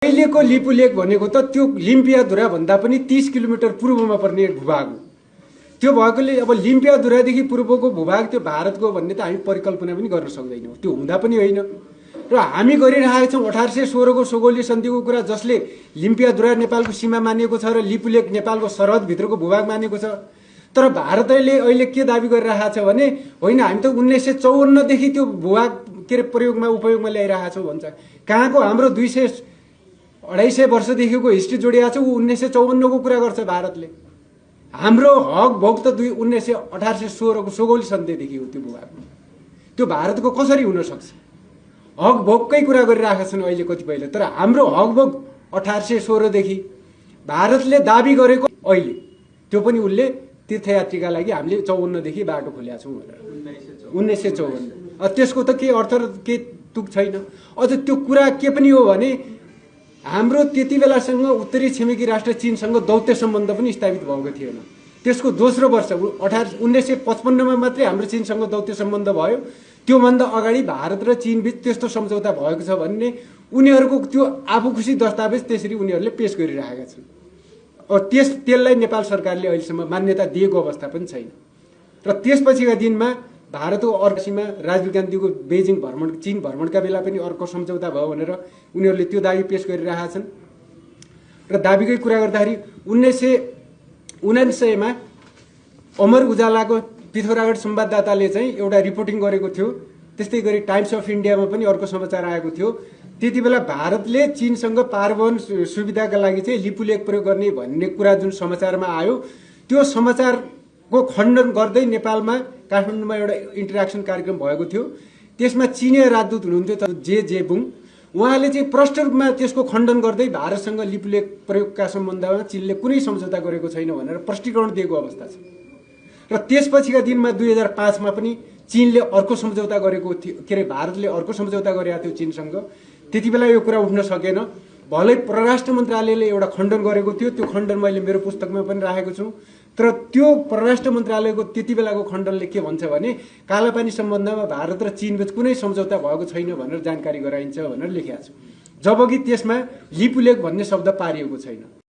अहिलेको लिपुलेक भनेको त त्यो लिम्पियाधुरा भन्दा पनि 30 किलोमिटर पूर्वमा पर्ने भूभाग हो। त्यो भएकोले अब लिम्पियाधुरादेखि पूर्वको भूभाग त्यो भारतको भन्ने त हामी परिकल्पना पनि गर्न सक्दैनौँ, त्यो हुँदा पनि होइन। र हामी गरिरहेका छौँ 1816 को सोगोली सन्धिको कुरा, जसले लिम्पियाधुरा नेपालको सीमा मानिएको छ र लिपुलेक नेपालको सरहदभित्रको भूभाग मानिएको छ। तर भारतले अहिले के दाबी गरिरहेको छ भने होइन हामी त 1954 देखि त्यो भूभाग प्रयोगमा उपयोगमा ल्याइरहेका छौँ भन्छ। कहाँको हाम्रो 200-250 वर्षदेखिको हिस्ट्री जोडिएको छ, ऊ 1954 को कुरा गर्छ भारतले। हाम्रो हक भोग त 1816 को सोगोली सन्धिदेखि हो त्यो भूभाग। त्यो भारतको कसरी हुन सक्छ? हक भोगकै कुरा गरिरहेका छन् अहिले कतिपयले, तर हाम्रो हक भोग 1816 देखि भारतले दाबी गरेको अहिले त्यो पनि उसले तीर्थयात्रीका लागि हामीले 54 देखि बाटो खोलेका छौँ भनेर 1954। त्यसको त के अर्थ र के तुक छैन। अझ त्यो कुरा के पनि हो भने हाम्रो त्यति बेलासँग उत्तरी छिमेकी राष्ट्र चीनसँग दौत्य सम्बन्ध पनि स्थापित भएको थिएन। त्यसको दोस्रो वर्ष 1955 मा मात्रै हाम्रो चीनसँग दौत्य सम्बन्ध भयो। त्योभन्दा अगाडि भारत र चीन बीच त्यस्तो सम्झौता भएको छ भन्ने उनीहरूको त्यो आफू खुसी दस्तावेज त्यसरी उनीहरूले पेश गरिरहेका छन्। त्यसलाई नेपाल सरकारले अहिलेसम्म मान्यता दिएको अवस्था पनि छैन। र त्यसपछिका दिनमा भारतको अर्सीमा राजीव गान्धीको बेजिङ भ्रमण, चीन भ्रमणका बेला पनि अर्को सम्झौता भयो भनेर उनीहरूले त्यो दाबी पेश गरिरहेका छन्। र दाबीकै कुरा गर्दाखेरि 1979 मा अमर उजालाको पिथौरागढ संवाददाताले चाहिँ एउटा रिपोर्टिङ गरेको थियो। त्यस्तै गरी टाइम्स अफ इन्डियामा पनि अर्को समाचार आएको थियो। त्यति बेला भारतले चीनसँग पारवहन सुविधाका लागि चाहिँ लिपुलेक प्रयोग गर्ने भन्ने कुरा जुन समाचारमा आयो, त्यो समाचारको खण्डन गर्दै नेपालमा काठमाडौँमा एउटा इन्टरेक्सन कार्यक्रम भएको थियो। त्यसमा चीनिया राजदूत हुनुहुन्थ्यो जे जेबुङ, उहाँले चाहिँ प्रष्ट रूपमा त्यसको खण्डन गर्दै भारतसँग लिपुलेक प्रयोगका सम्बन्धमा चीनले कुनै सम्झौता गरेको छैन भनेर प्रष्टीकरण दिएको अवस्था छ। र त्यसपछिका दिनमा 2005 मा पनि चीनले अर्को सम्झौता गरेको थियो, के अरे भारतले अर्को सम्झौता गरेको थियो चीनसँग। त्यति बेला यो कुरा उठ्न सकेन। भलै परराष्ट्र मन्त्रालयले एउटा खण्डन गरेको थियो, त्यो खण्डन मैले मेरो पुस्तकमा पनि राखेको छु। तर त्यो परराष्ट्र मन्त्रालयको त्यति बेलाको खण्डनले के भन्छ भने कालापानी सम्बन्धमा भारत र चीनबीच कुनै सम्झौता भएको छैन भनेर जानकारी गराइन्छ भनेर लेखेको छु, जबकि त्यसमा लिपुलेक भन्ने शब्द पारिएको छैन।